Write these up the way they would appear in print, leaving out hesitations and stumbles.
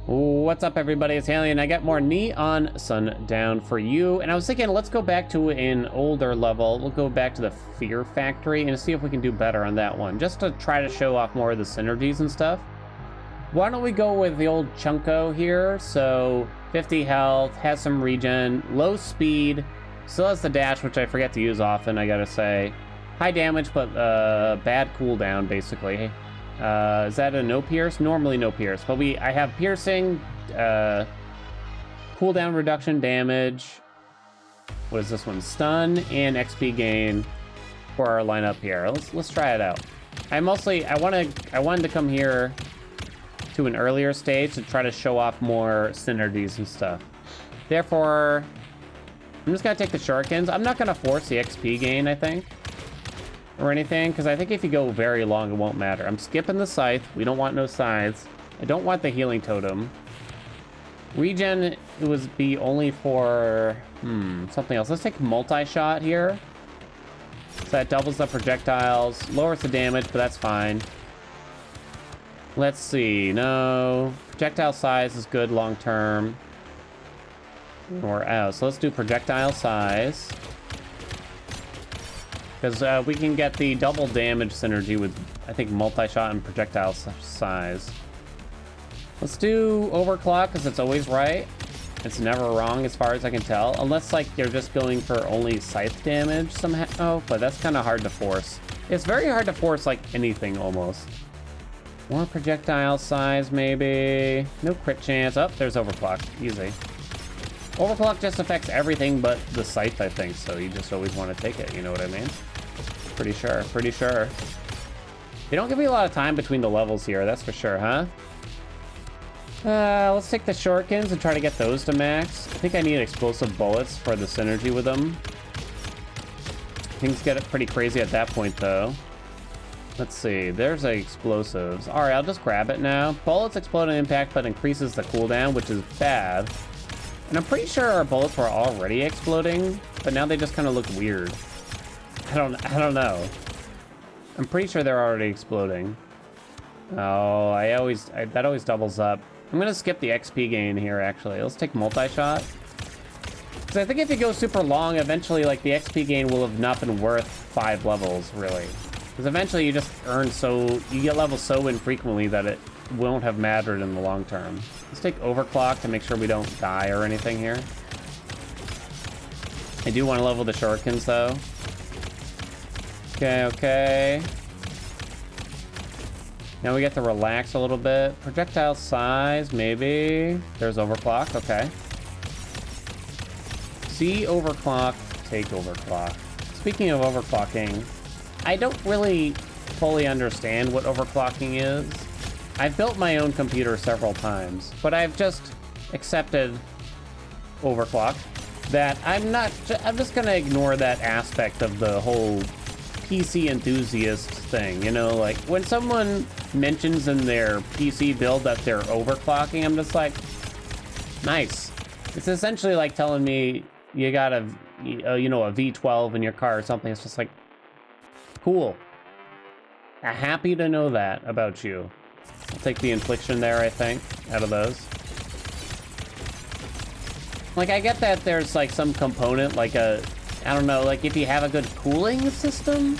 What's up, everybody? It's Haelian. I got more Neon Sundown for you. And I was thinking, let's go back to an older level. We'll go back to the Fear Factory and see if we can do better on that one, just to try to show off more of the synergies and stuff. Why don't we go with the old Chunko here? So 50 health, has some regen, low speed, still has the dash, which I forget to use often, I gotta say. High damage, but bad cooldown, basically. Is that a no pierce? Normally no pierce, but I have piercing, cooldown reduction damage. What is this one? Stun and XP gain for our lineup here. Let's try it out. I wanted to come here to an earlier stage to try to show off more synergies and stuff. Therefore, I'm just gonna take the shurikens. I'm not gonna force the XP gain, I think, or anything, because I think if you go very long, it won't matter. I'm skipping the scythe. We don't want no scythes. I don't want the healing totem. Regen be only for something else. Let's take multi-shot here. So that doubles the projectiles, lowers the damage, but that's fine. Let's see. No, projectile size is good long term. Or out. So let's do projectile size, because we can get the double damage synergy with, I think, multi-shot and projectile size. Let's do overclock, because it's always right. It's never wrong as far as I can tell. Unless, like, you're just going for only scythe damage somehow. Oh, but that's kind of hard to force. It's very hard to force, like, anything, almost. More projectile size, maybe. No crit chance. Oh, there's overclock. Easy. Overclock just affects everything but the scythe, I think, so you just always want to take it, you know what I mean? Pretty sure. They don't give me a lot of time between the levels here, that's for sure, huh? Let's take the shurikens and try to get those to max. I think I need explosive bullets for the synergy with them. Things get pretty crazy at that point, though. Let's see, there's explosives. Alright, I'll just grab it now. Bullets explode on impact, but increases the cooldown, which is bad. And I'm pretty sure our bullets were already exploding, but now they just kind of look weird. I don't know. I'm pretty sure they're already exploding. Oh, that always doubles up. I'm gonna skip the XP gain here, actually. Let's take multi-shot. Because I think if you go super long, eventually, like, the XP gain will have not been worth 5 levels, really. Because eventually you just you get levels so infrequently that it won't have mattered in the long term. Let's take overclock to make sure we don't die or anything here. I do want to level the shurikens, though. Okay. Now we get to relax a little bit. Projectile size, maybe. There's overclock, okay. See overclock, take overclock. Speaking of overclocking, I don't really fully understand what overclocking is. I've built my own computer several times, but I've just accepted overclock. That I'm just gonna ignore that aspect of the whole PC enthusiast thing, you know? Like, when someone mentions in their PC build that they're overclocking, I'm just like, nice. It's essentially like telling me you got a V12 in your car or something. It's just like, cool. Happy to know that about you. I'll take the infliction there, I think, out of those. Like, I get that there's, like, some component, like I don't know, like, if you have a good cooling system,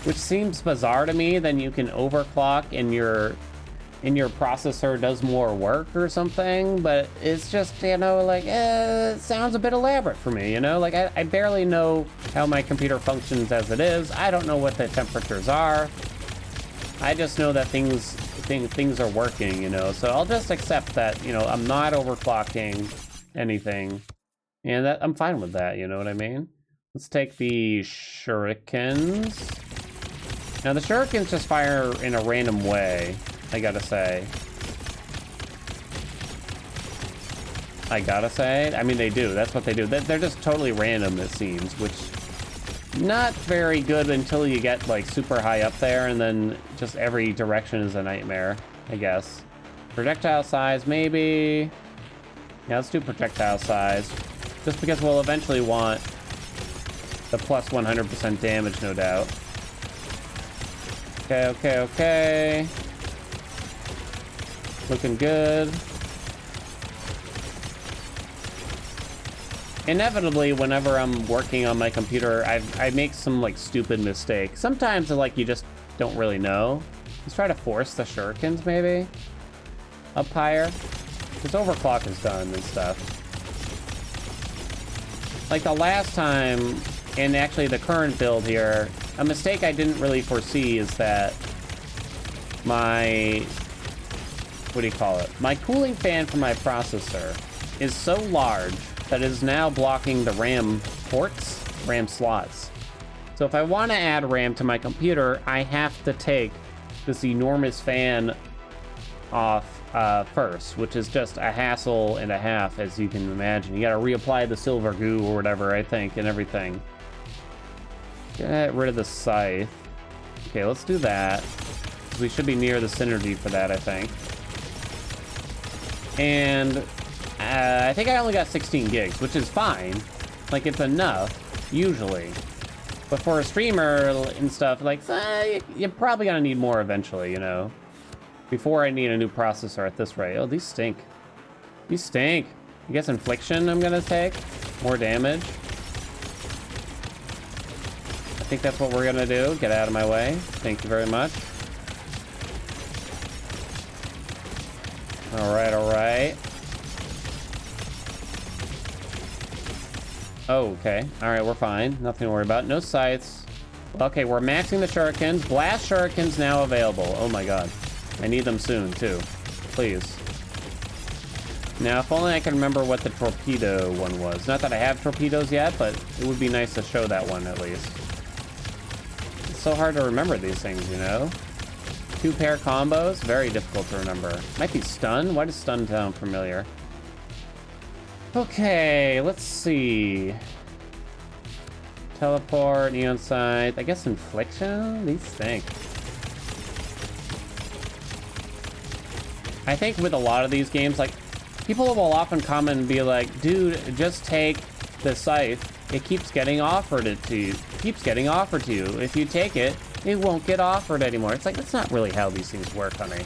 which seems bizarre to me, then you can overclock and your processor does more work or something, but it's just, you know, like, it sounds a bit elaborate for me, you know? Like, I barely know how my computer functions as it is. I don't know what the temperatures are. I just know that things are working, you know? So I'll just accept that, you know, I'm not overclocking anything, and that I'm fine with that, you know what I mean? Let's take the shurikens. Now the shurikens just fire in a random way, I gotta say. I mean, they do. That's what they do. They're just totally random, it seems, which not very good until you get, like, super high up there, and then just every direction is a nightmare, I guess. Projectile size, maybe. Yeah, let's do projectile size. Just because we'll eventually want the plus 100% damage, no doubt. Okay. Looking good. Inevitably, whenever I'm working on my computer, I make some like stupid mistake. Sometimes like you just don't really know. Let's try to force the shurikens maybe up higher. Because overclock is done and stuff. Like the last time, and actually the current build here, a mistake I didn't really foresee is that my, what do you call it? My cooling fan for my processor is so large that it is now blocking the RAM ports, RAM slots. So if I want to add RAM to my computer, I have to take this enormous fan off first, which is just a hassle and a half, as you can imagine. You gotta reapply the silver goo or whatever, I think, and everything. Get rid of the scythe. Okay, let's do that. We should be near the synergy for that, I think. And I think I only got 16 gigs, which is fine. Like, it's enough, usually. But for a streamer and stuff, like, you're probably gonna need more eventually, you know? Before I need a new processor at this rate. Oh, these stink. These stink. I guess infliction I'm gonna take. More damage. I think that's what we're gonna do. Get out of my way. Thank you very much. Alright, alright. Oh, okay. Alright, we're fine. Nothing to worry about. No scythes. Okay, we're maxing the shurikens. Blast shurikens now available. Oh my god. I need them soon, too. Please. Now, if only I can remember what the torpedo one was. Not that I have torpedoes yet, but it would be nice to show that one, at least. It's so hard to remember these things, you know? 2-pair combos? Very difficult to remember. Might be stun? Why does stun sound familiar? Okay, let's see. Teleport, neon sight. I guess infliction? These stink. I think with a lot of these games, like, people will often comment and be like, dude, just take the scythe. It keeps getting offered to you. It keeps getting offered to you. If you take it, it won't get offered anymore. It's like, that's not really how these things work, honey.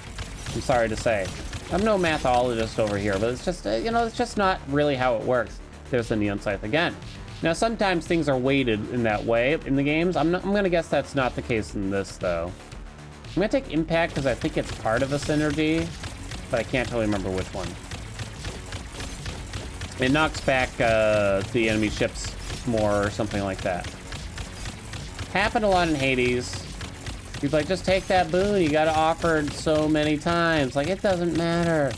I'm sorry to say. I'm no mathologist over here, but it's just, you know, it's just not really how it works. There's the neon scythe again. Now, sometimes things are weighted in that way in the games. I'm gonna guess that's not the case in this, though. I'm gonna take impact because I think it's part of a synergy, but I can't totally remember which one. It knocks back the enemy ships more or something like that. Happened a lot in Hades. He's like, just take that boon. You got it offered so many times. Like, it doesn't matter.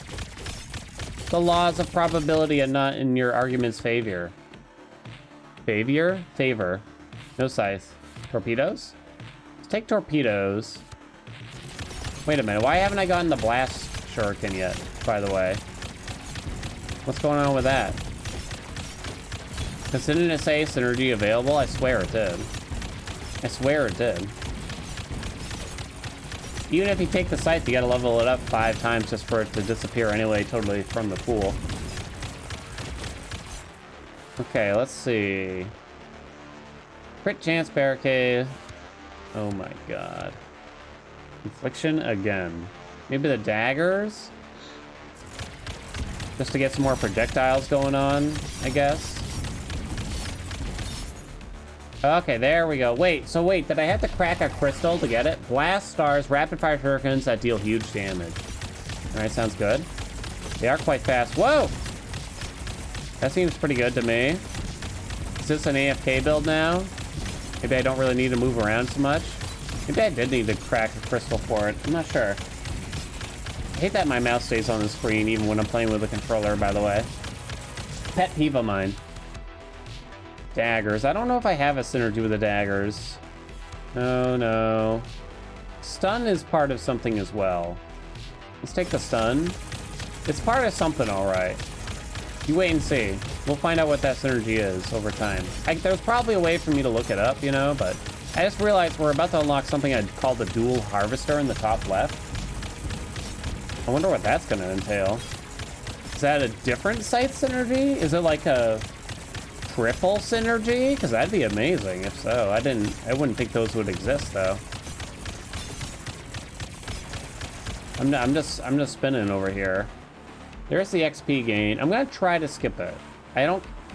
The laws of probability are not in your argument's favor. Favor? No scythe. Torpedoes? Let's take torpedoes. Wait a minute. Why haven't I gotten the blast shuriken yet, by the way? What's going on with that? Because didn't it say synergy available? I swear it did. I swear it did. Even if you take the scythe, you gotta level it up 5 times just for it to disappear anyway, totally from the pool. Okay, let's see. Crit chance barricade. Oh my god. Infliction again. Maybe the daggers? Just to get some more projectiles going on, I guess. Okay, there we go. Wait, did I have to crack a crystal to get it? Blast stars, rapid fire shurikens that deal huge damage. Alright, sounds good. They are quite fast. Whoa! That seems pretty good to me. Is this an AFK build now? Maybe I don't really need to move around so much. Maybe I did need to crack a crystal for it. I'm not sure. I hate that my mouse stays on the screen even when I'm playing with a controller, by the way. Pet peeve of mine. Daggers. I don't know if I have a synergy with the daggers. Oh, no. Stun is part of something as well. Let's take the stun. It's part of something, all right. You wait and see. We'll find out what that synergy is over time. There's probably a way for me to look it up, you know, but I just realized we're about to unlock something I'd call the dual harvester in the top left. I wonder what that's going to entail. Is that a different scythe synergy? Is it like a triple synergy? Because that'd be amazing if so. I wouldn't think those would exist though. I'm just spinning over here. There's the XP gain. I'm gonna try to skip it. I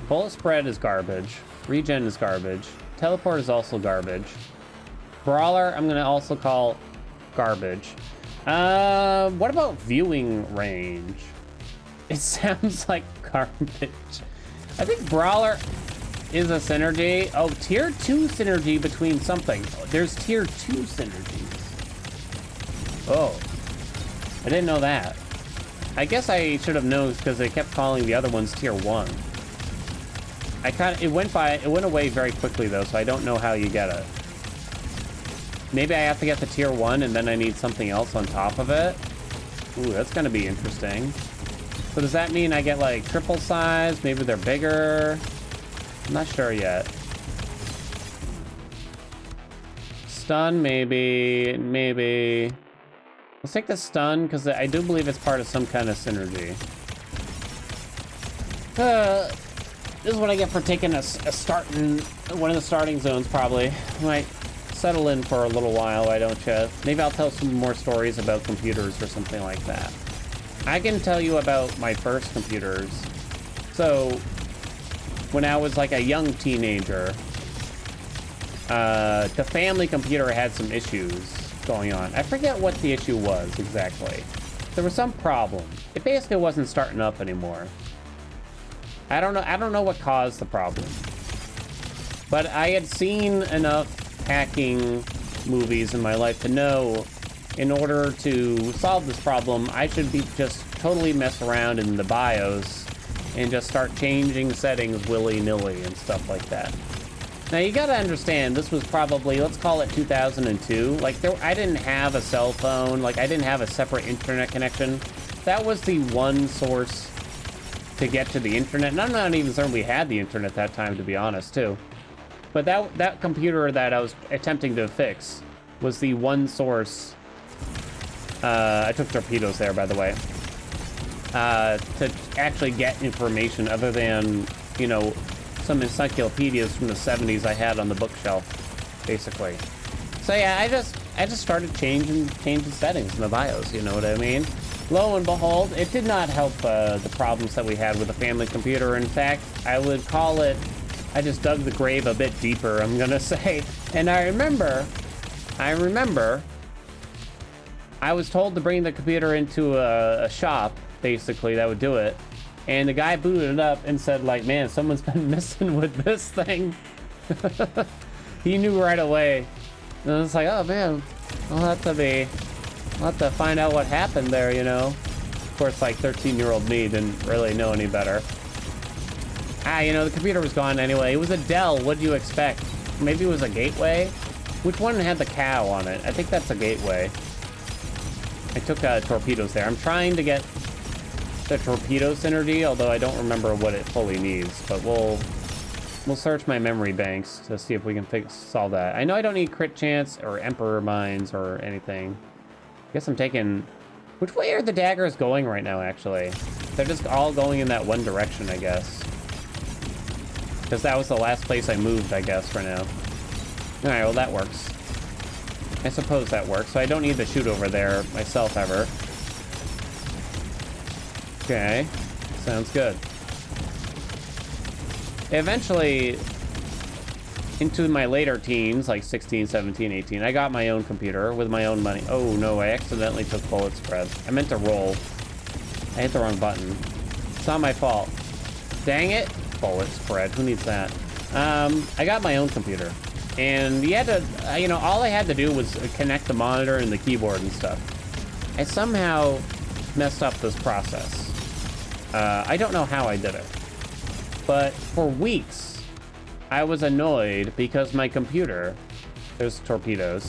Bullet spread is garbage. Regen is garbage. Teleport is also garbage. Brawler, I'm gonna also call garbage. What about viewing range? It sounds like garbage. I think Brawler is a synergy. Oh, tier 2 synergy between something. There's tier 2 synergies. Oh, I didn't know that. I guess I should have known because they kept calling the other ones tier 1. It went away very quickly though, so I don't know how you get it. Maybe I have to get the tier 1 and then I need something else on top of it. Ooh, that's gonna be interesting. So does that mean I get like triple size? Maybe they're bigger? I'm not sure yet. Stun, maybe. Let's take the stun, because I do believe it's part of some kind of synergy. This is what I get for taking a start in one of the starting zones, probably. Might settle in for a little while, why don't you? Maybe I'll tell some more stories about computers or something like that. I can tell you about my first computers. So, when I was like a young teenager, the family computer had some issues going on. I forget what the issue was exactly. There was some problem. It basically wasn't starting up anymore. I don't know what caused the problem. But I had seen enough hacking movies in my life to know in order to solve this problem, I should be just totally mess around in the BIOS and just start changing settings willy-nilly and stuff like that. Now you gotta understand, this was probably, let's call it 2002. Like, I didn't have a cell phone, like I didn't have a separate internet connection. That was the one source to get to the internet. And I'm not even certain we had the internet that time, to be honest, too. But that computer that I was attempting to fix was the one source. I took torpedoes there, by the way. To actually get information other than, you know, some encyclopedias from the 70s I had on the bookshelf, basically. So yeah, I just started changing settings in the BIOS, you know what I mean? Lo and behold, it did not help the problems that we had with the family computer. In fact, I would call it, I just dug the grave a bit deeper, I'm gonna say. And I remember, I was told to bring the computer into a shop, basically, that would do it. And the guy booted it up and said, like, man, someone's been messing with this thing. He knew right away. And I was like, oh man, I'll have to find out what happened there, you know? Of course, like 13-year-old me didn't really know any better. You know, the computer was gone anyway. It was a Dell, what'd you expect? Maybe it was a Gateway? Which one had the cow on it? I think that's a Gateway. I took torpedoes there. I'm trying to get the torpedo synergy, although I don't remember what it fully needs, but we'll search my memory banks to see if we can solve that. I know I don't need crit chance or emperor mines or anything. I guess I'm taking... Which way are the daggers going right now, actually? They're just all going in that one direction, I guess. Because that was the last place I moved, I guess, for now. Alright, well that works. I suppose that works, so I don't need to shoot over there myself ever. Okay, sounds good. Eventually, into my later teens, like 16, 17, 18, I got my own computer with my own money. Oh no, I accidentally took bullet spread. I meant to roll. I hit the wrong button. It's not my fault. Dang it. Bullet spread, who needs that? I got my own computer. And you had to, you know, all I had to do was connect the monitor and the keyboard and stuff. I somehow messed up this process. I don't know how I did it. But for weeks, I was annoyed because my computer, there's torpedoes,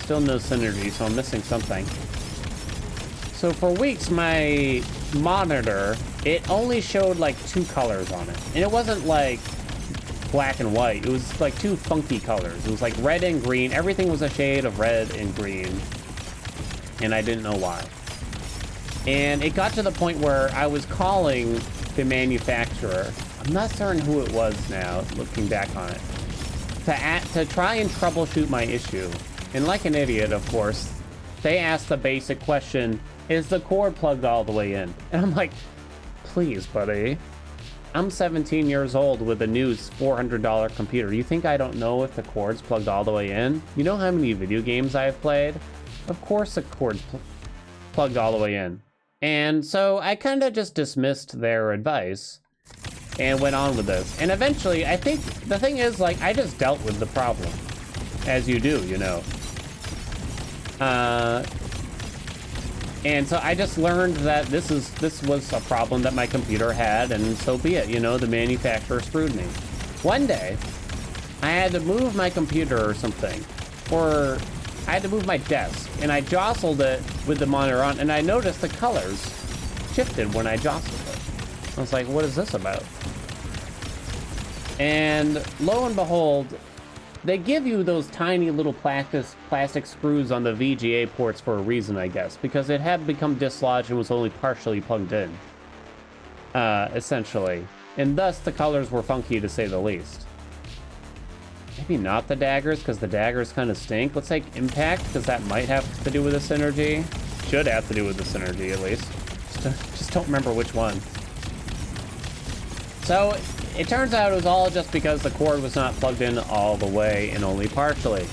still no synergy, so I'm missing something. So for weeks, my monitor, it only showed like 2 colors on it. And it wasn't like black and white. It was like 2 funky colors. It was like red and green. Everything was a shade of red and green. And I didn't know why. And it got to the point where I was calling the manufacturer. I'm not certain who it was now, looking back on it, to try and troubleshoot my issue. And like an idiot, of course, they asked the basic question, is the cord plugged all the way in? And I'm like, please, buddy. I'm 17 years old with a new $400 computer. You think I don't know if the cord's plugged all the way in? You know how many video games I've played? Of course the cord's plugged all the way in. And so I kind of just dismissed their advice and went on with this. And eventually, I think the thing is, like, I just dealt with the problem. As you do, you know. And so I just learned that this was a problem that my computer had, and so be it, you know, the manufacturer screwed me. One day, I had to move my computer or something, or I had to move my desk, and I jostled it with the monitor on, and I noticed the colors shifted when I jostled it. I was like, what is this about? And lo and behold, they give you those tiny little plastic screws on the VGA ports for a reason, I guess, because it had become dislodged and was only partially plugged in, essentially. And thus, the colors were funky, to say the least. Maybe not the daggers, because the daggers kind of stink. Let's take Impact, because that might have to do with the Synergy. Should have to do with the Synergy, at least. Just don't remember which one. So, it turns out it was all just because the cord was not plugged in all the way and only partially.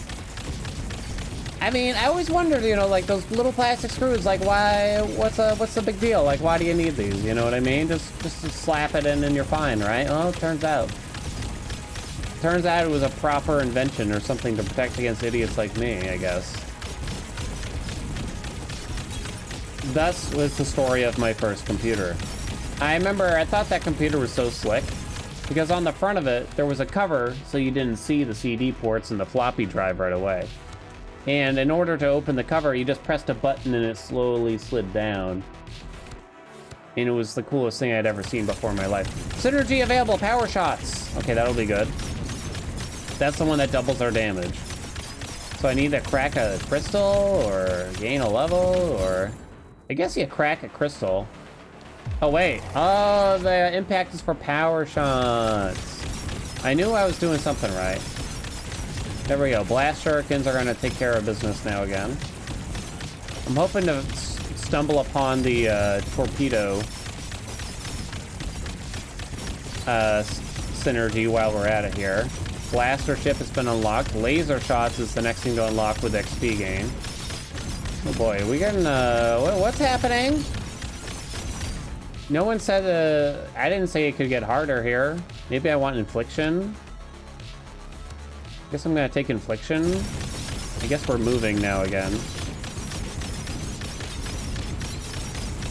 I mean, I always wondered, you know, like those little plastic screws, like why, what's the big deal? Like, why do you need these? You know what I mean? Just slap it in and you're fine, right? Well, it turns out it was a proper invention or something to protect against idiots like me, I guess. Thus was the story of my first computer. I remember I thought that computer was so slick because on the front of it, there was a cover so you didn't see the CD ports and the floppy drive right away. And in order to open the cover, you just pressed a button and it slowly slid down. And it was the coolest thing I'd ever seen before in my life. Synergy available, power shots. Okay, that'll be good. That's the one that doubles our damage. So I need to crack a crystal or gain a level or... I guess you crack a crystal. Oh, wait. Oh, the impact is for power shots. I knew I was doing something right. There we go. Blast shurikens are going to take care of business now again. I'm hoping to stumble upon the torpedo synergy while we're at it here. Blaster ship has been unlocked. Laser shots is the next thing to unlock with XP gain. Oh boy, are we getting, what's happening? No one said, I didn't say it could get harder here. Maybe I want infliction. Guess I'm gonna take infliction. I guess we're moving now again.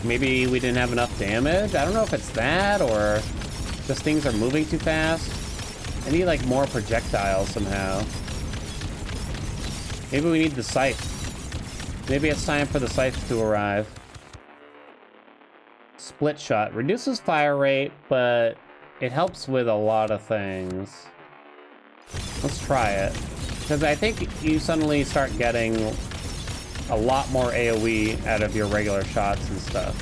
Maybe we didn't have enough damage? I don't know if it's that or just things are moving too fast. I need like more projectiles somehow. Maybe we need the scythe. Maybe it's time for the scythe to arrive. Split shot. Reduces fire rate, but it helps with a lot of things. Let's try it. Because I think you suddenly start getting a lot more AoE out of your regular shots and stuff.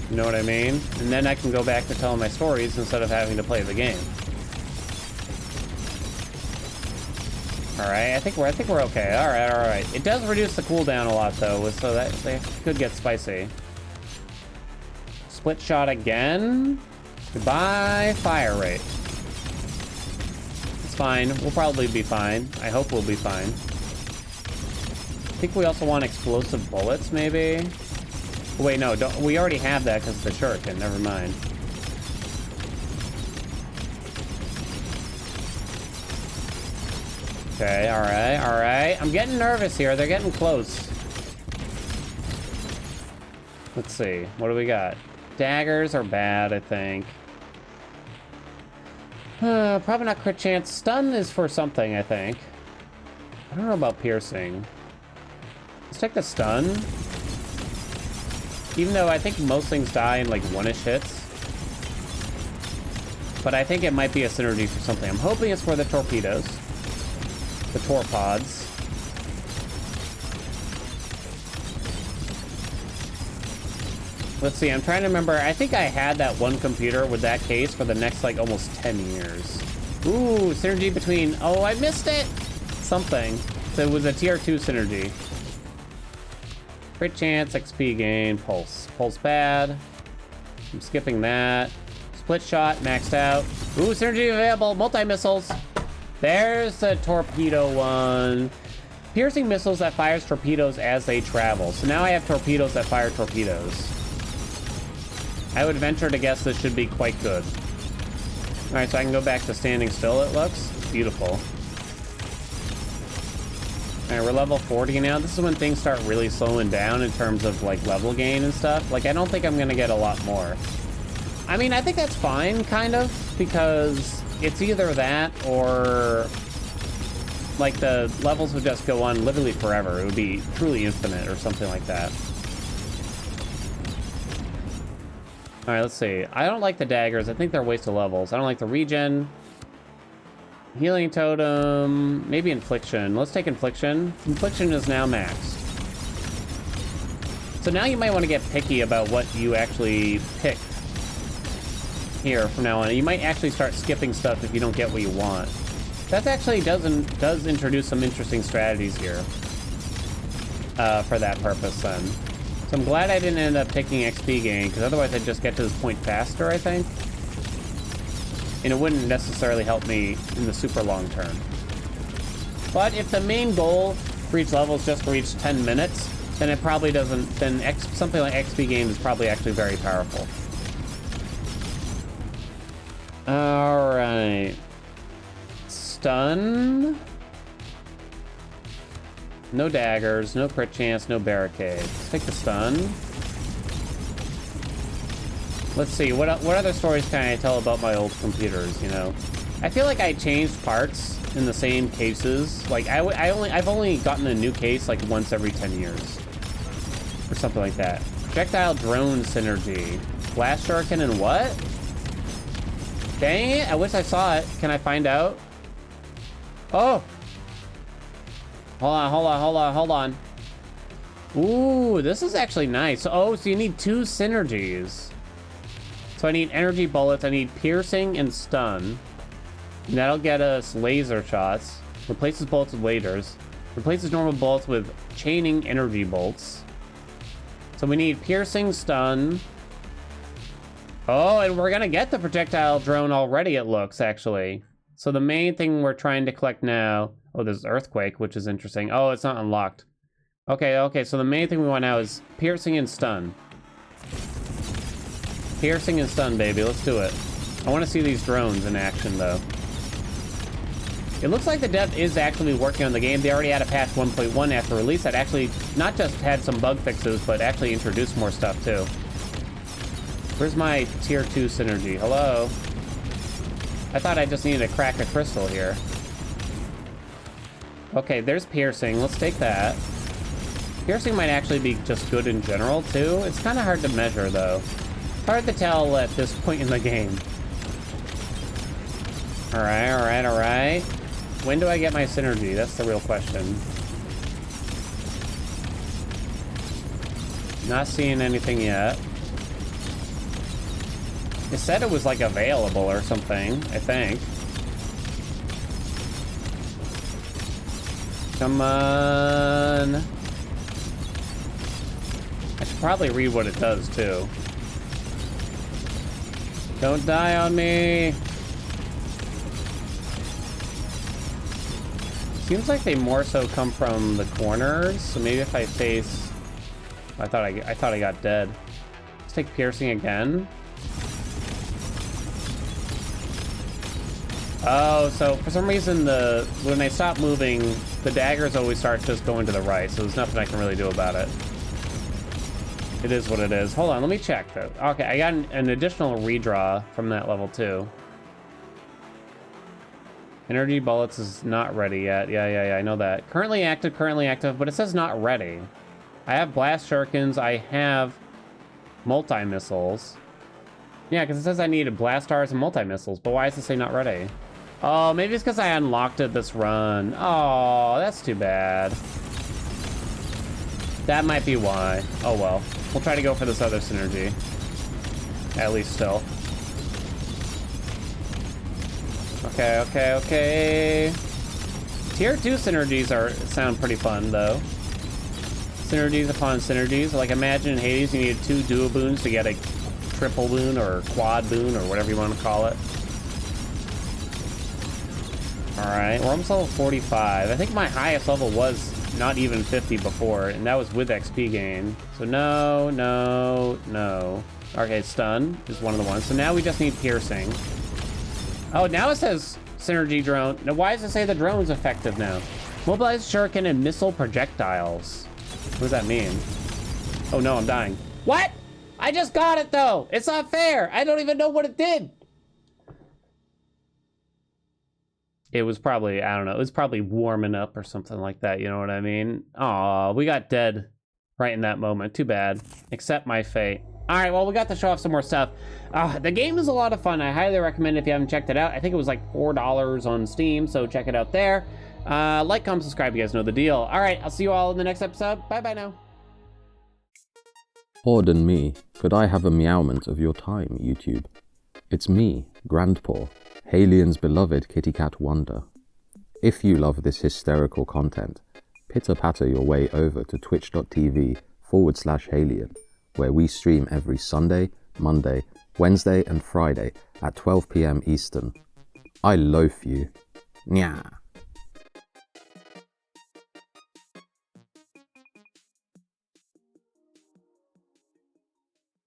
You know what I mean? And then I can go back to telling my stories instead of having to play the game. Alright, I think we're okay. Alright. It does reduce the cooldown a lot though, so that could get spicy. Split shot again. Goodbye, fire rate. It's fine. We'll probably be fine. I hope we'll be fine. I think we also want explosive bullets, maybe? Wait, no, we already have that because of the shuriken. Never mind. Okay, alright. I'm getting nervous here. They're getting close. Let's see. What do we got? Daggers are bad, I think. Probably not crit chance. Stun is for something, I think. I don't know about piercing. Let's take the stun. Even though I think most things die in like one-ish hits. But I think it might be a synergy for something. I'm hoping it's for the torpedoes. The torpods. Let's see, I'm trying to remember. I think I had that one computer with that case for the next like almost 10 years. Ooh, synergy between, oh, I missed it! Something. So it was a tier 2 synergy. Crit chance, XP gain, pulse. Pulse bad. I'm skipping that. Split shot, maxed out. Ooh, synergy available, multi-missiles. There's the torpedo one. Piercing missiles that fires torpedoes as they travel. So now I have torpedoes that fire torpedoes. I would venture to guess this should be quite good. All right, so I can go back to standing still, it looks. Beautiful. All right, we're level 40 now. This is when things start really slowing down in terms of like level gain and stuff. Like, I don't think I'm gonna get a lot more. I mean, I think that's fine, kind of, because it's either that or like the levels would just go on literally forever. It would be truly infinite or something like that. All right, let's see. I don't like the daggers. I think they're a waste of levels. I don't like the regen. Healing totem, maybe infliction. Let's take infliction. Infliction is now maxed. So now you might want to get picky about what you actually pick here from now on. You might actually start skipping stuff if you don't get what you want. That actually does introduce some interesting strategies here for that purpose then. So I'm glad I didn't end up taking XP gain, because otherwise I'd just get to this point faster, I think. And it wouldn't necessarily help me in the super long term. But if the main goal for each level is just to reach 10 minutes, then it probably doesn't, then something like XP gain is probably actually very powerful. All right. Stun. No daggers, no crit chance, no barricade. Let's take the stun. Let's see, what other stories can I tell about my old computers, you know? I feel like I changed parts in the same cases. Like, I've only gotten a new case like once every 10 years. Or something like that. Projectile drone synergy. Blast shuriken and what? Dang it, I wish I saw it. Can I find out? Oh! Hold on. Ooh, this is actually nice. Oh, so you need 2 synergies. So I need energy bullets, I need piercing and stun. And that'll get us laser shots. Replaces bullets with lasers. Replaces normal bullets with chaining energy bolts. So we need piercing, stun. Oh, and we're gonna get the projectile drone already, it looks, actually. So the main thing we're trying to collect now... Oh, there's earthquake, which is interesting. Oh, it's not unlocked. Okay, so the main thing we want now is piercing and stun. Piercing and stun, baby. Let's do it. I want to see these drones in action, though. It looks like the dev is actually working on the game. They already had a patch 1.1 after release that actually not just had some bug fixes, but actually introduced more stuff, too. Where's my tier 2 synergy? Hello? I thought I just needed to crack a crystal here. Okay, there's piercing. Let's take that. Piercing might actually be just good in general, too. It's kind of hard to measure, though. Hard to tell at this point in the game. Alright. When do I get my synergy? That's the real question. Not seeing anything yet. It said it was, like, available or something, I think. Come on. I should probably read what it does, too. Don't die on me. Seems like they more so come from the corners, so maybe if I face... I thought I got dead. Let's take piercing again. Oh, so for some reason when I stop moving, the daggers always start just going to the right, so there's nothing I can really do about it. It is what it is. Hold on, let me check though. Okay, I got an additional redraw from that level too. Energy bullets is not ready yet. Yeah, I know that. Currently active, but it says not ready. I have blast shurikens, I have multi-missiles. Yeah, because it says I need blast stars and multi-missiles, but why does it say not ready? Oh, maybe it's because I unlocked it this run. Oh, that's too bad. That might be why. Oh well. We'll try to go for this other synergy. At least still. Okay. Tier 2 synergies sound pretty fun, though. Synergies upon synergies. Like, imagine in Hades you needed 2 duo boons to get a triple boon or quad boon or whatever you want to call it. All right, we're almost level 45. I think my highest level was not even 50 before, and that was with XP gain. So no, no, no. Okay, stun is one of the ones. So now we just need piercing. Oh, now it says synergy drone. Now, why does it say the drone's effective now? Mobilize shuriken and missile projectiles. What does that mean? Oh no, I'm dying. What? I just got it though. It's not fair. I don't even know what it did. It was probably, I don't know, it was probably warming up or something like that, you know what I mean? Aw, we got dead right in that moment. Too bad. Accept my fate. All right, well, we got to show off some more stuff. The game is a lot of fun. I highly recommend it if you haven't checked it out. I think it was like $4 on Steam, so check it out there. Like, comment, subscribe, you guys know the deal. All right, I'll see you all in the next episode. Bye-bye now. Pardon me, could I have a meowment of your time, YouTube? It's me, Grandpaw, Haelian's beloved kitty cat wonder. If you love this hysterical content, pitter-patter your way over to twitch.tv/Haelian, where we stream every Sunday, Monday, Wednesday and Friday at 12 PM Eastern. I loaf you. Nya.